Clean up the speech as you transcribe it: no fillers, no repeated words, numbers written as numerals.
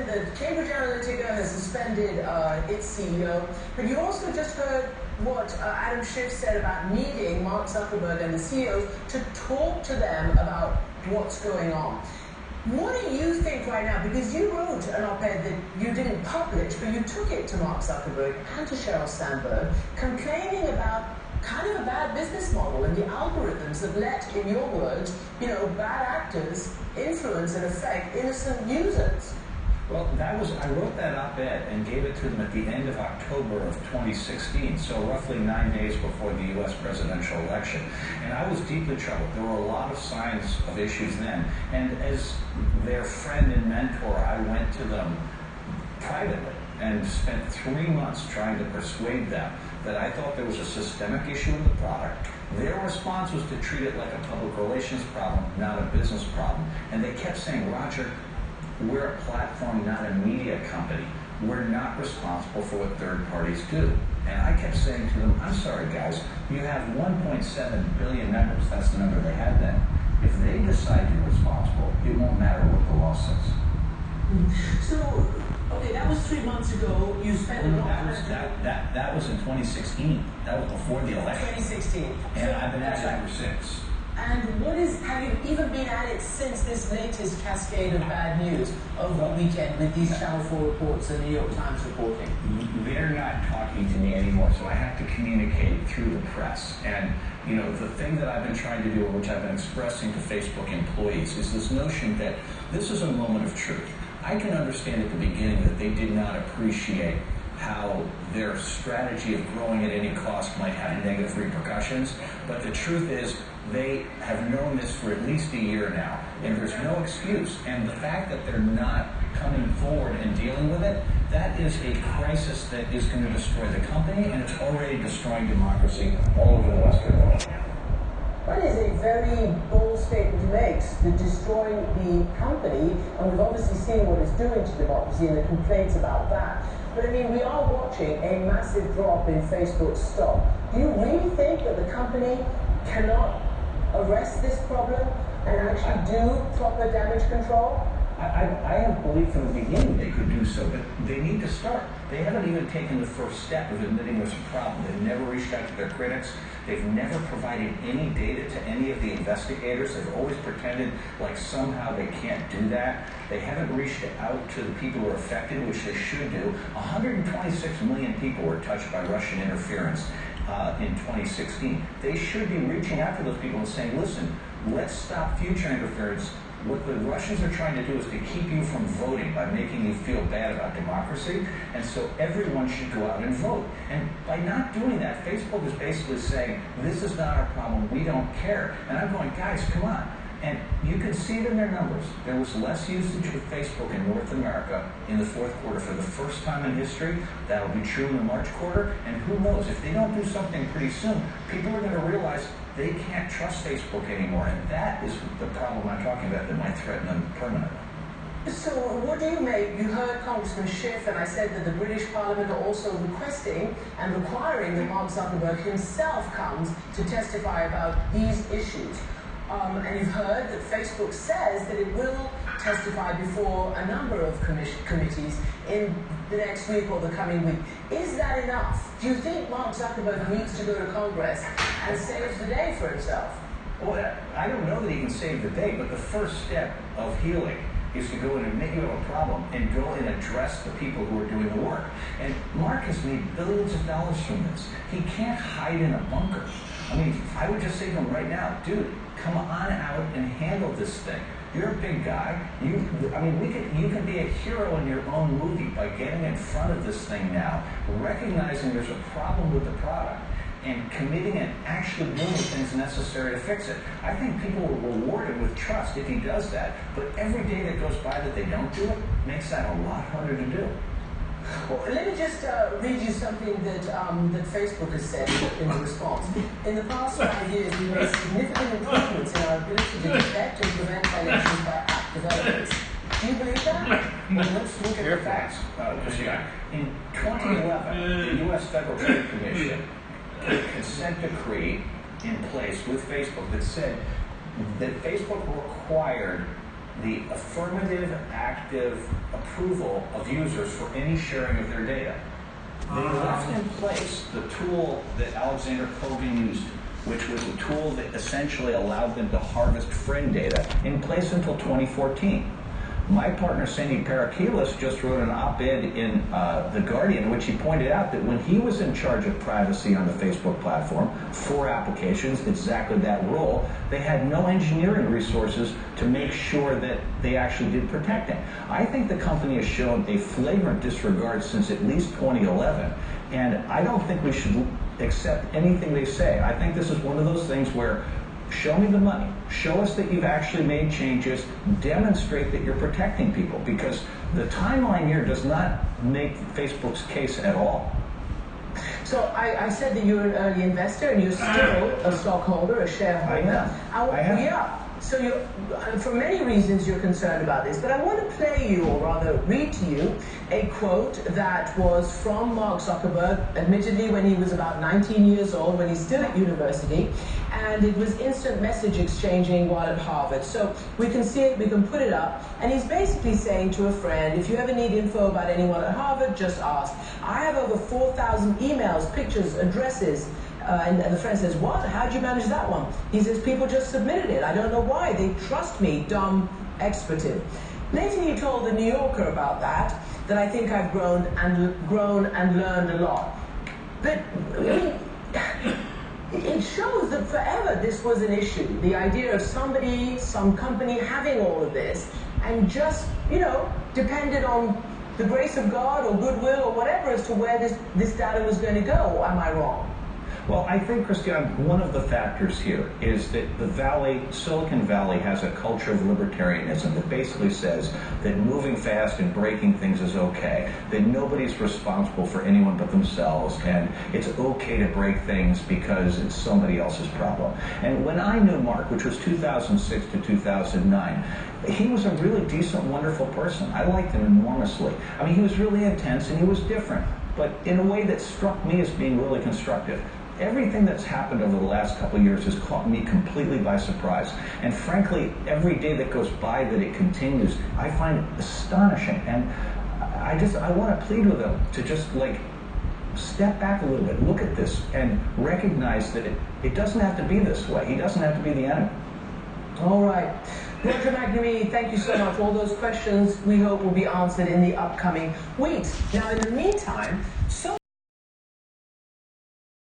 said that Cambridge Analytica has suspended its CEO, but you also just heard what Adam Schiff said about needing Mark Zuckerberg and the CEOs to talk to them about what's going on. What do you think right now? Because you wrote an op-ed that you didn't publish, but you took it to Mark Zuckerberg and to Sheryl Sandberg, complaining about kind of a bad business model and the algorithms that let, in your words, bad actors influence and affect innocent users. Well, I wrote that op-ed and gave it to them at the end of October of 2016, so roughly 9 days before the U.S. presidential election. And I was deeply troubled. There were a lot of signs of issues then. And as their friend and mentor, I went to them privately and spent 3 months trying to persuade them that I thought there was a systemic issue in the product. Their response was to treat it like a public relations problem, not a business problem. And they kept saying, Roger, we're a platform, not a media company. We're not responsible for what third parties do. And I kept saying to them, I'm sorry, guys, you have 1.7 billion members. That's the number they had then. If they decide you're responsible, it won't matter what the law says. So, okay, that was 3 months ago. You spent a lot of time. That was in 2016. That was before the election. 2016. And I've been at it ever since. And have you even been at it since this latest cascade of bad news over the weekend with these Channel 4 reports and New York Times reporting? They're not talking to me anymore, so I have to communicate through the press. And, the thing that I've been trying to do, which I've been expressing to Facebook employees, is this notion that this is a moment of truth. I can understand at the beginning that they did not appreciate how their strategy of growing at any cost might have negative repercussions, but the truth is they have known this for at least a year now, and there's no excuse. And the fact that they're not coming forward and dealing with it, that is a crisis that is going to destroy the company, and it's already destroying democracy all over the Western world. That is a very bold statement to make, that destroying the company, and we've obviously seen what it's doing to democracy and the complaints about that. But I mean, we are watching a massive drop in Facebook's stock. Do you really think that the company cannot arrest this problem and actually do proper damage control? I have believed from the beginning they could do so, but they need to start. They haven't even taken the first step of admitting there's a problem. They've never reached out to their critics. They've never provided any data to any of the investigators. They've always pretended like somehow they can't do that. They haven't reached out to the people who are affected, which they should do. 126 million people were touched by Russian interference in 2016. They should be reaching out to those people and saying, listen, let's stop future interference. What the Russians are trying to do is to keep you from voting by making you feel bad about democracy, and so everyone should go out and vote. And by not doing that, Facebook is basically saying, this is not our problem, we don't care. And I'm going, guys, come on. And you can see it in their numbers. There was less usage of Facebook in North America in the fourth quarter for the first time in history. That'll be true in the March quarter. And who knows, if they don't do something pretty soon, people are going to realize they can't trust Facebook anymore. And that is the problem I'm talking about that might threaten them permanently. So what do you make? You heard Congressman Schiff, and I said that the British Parliament are also requesting and requiring that Mark Zuckerberg himself comes to testify about these issues. And you've heard that Facebook says that it will testify before a number of committees in the next week or the coming week. Is that enough? Do you think Mark Zuckerberg needs to go to Congress and save the day for himself? Well, I don't know that he can save the day, but the first step of healing is to go in and admit you have a problem and go and address the people who are doing the work. And Mark has made billions of dollars from this. He can't hide in a bunker. I mean, I would just say to him right now, dude, come on out and handle this thing. You're a big guy. You can be a hero in your own movie by getting in front of this thing now, recognizing there's a problem with the product, and committing and actually doing the things necessary to fix it. I think people will reward him with trust if he does that. But every day that goes by that they don't do it makes that a lot harder to do. Well, let me just read you something that Facebook has said in response. In the past 5 years, we've made significant improvements in our ability to detect and prevent violations by app developers. Do you believe that? Well, let's look at the facts. In 2011, the U.S. Federal Trade Commission put a consent decree in place with Facebook that said that Facebook required the affirmative, active approval of users for any sharing of their data. They left in place the tool that Alexander Kogan used, which was a tool that essentially allowed them to harvest friend data, in place until 2014. My partner, Sandy Parakilas, just wrote an op-ed in The Guardian in which he pointed out that when he was in charge of privacy on the Facebook platform for applications, exactly that role, they had no engineering resources to make sure that they actually did protect it. I think the company has shown a flagrant disregard since at least 2011, and I don't think we should accept anything they say. I think this is one of those things where show me the money. Show us that you've actually made changes. Demonstrate that you're protecting people, because the timeline here does not make Facebook's case at all. So I said that you're an early investor and you're still a stockholder, a shareholder. I am. Yeah. So for many reasons you're concerned about this, but I want to play you, or rather read to you, a quote that was from Mark Zuckerberg, admittedly when he was about 19 years old, when he's still at university, and it was instant message exchanging while at Harvard. So we can see it, we can put it up, and he's basically saying to a friend, if you ever need info about anyone at Harvard, just ask. I have over 4,000 emails, pictures, addresses. And the friend says, what? How'd you manage that one? He says, people just submitted it. I don't know why. They trust me, dumb expletive. Later he told the New Yorker about that I think I've grown and learned a lot. But I mean, it shows that forever this was an issue. The idea of somebody, some company having all of this and just, depended on the grace of God or goodwill or whatever as to where this data was going to go. Am I wrong? Well, I think, Christian, one of the factors here is that Silicon Valley has a culture of libertarianism that basically says that moving fast and breaking things is okay, that nobody's responsible for anyone but themselves, and it's okay to break things because it's somebody else's problem. And when I knew Mark, which was 2006 to 2009, he was a really decent, wonderful person. I liked him enormously. I mean, he was really intense and he was different, but in a way that struck me as being really constructive. Everything that's happened over the last couple of years has caught me completely by surprise. And frankly, every day that goes by that it continues, I find astonishing. And I want to plead with him to just step back a little bit, look at this, and recognize that it doesn't have to be this way. He doesn't have to be the enemy. All right. Roger McNamee, thank you so much. All those questions we hope will be answered in the upcoming weeks. Now, in the meantime,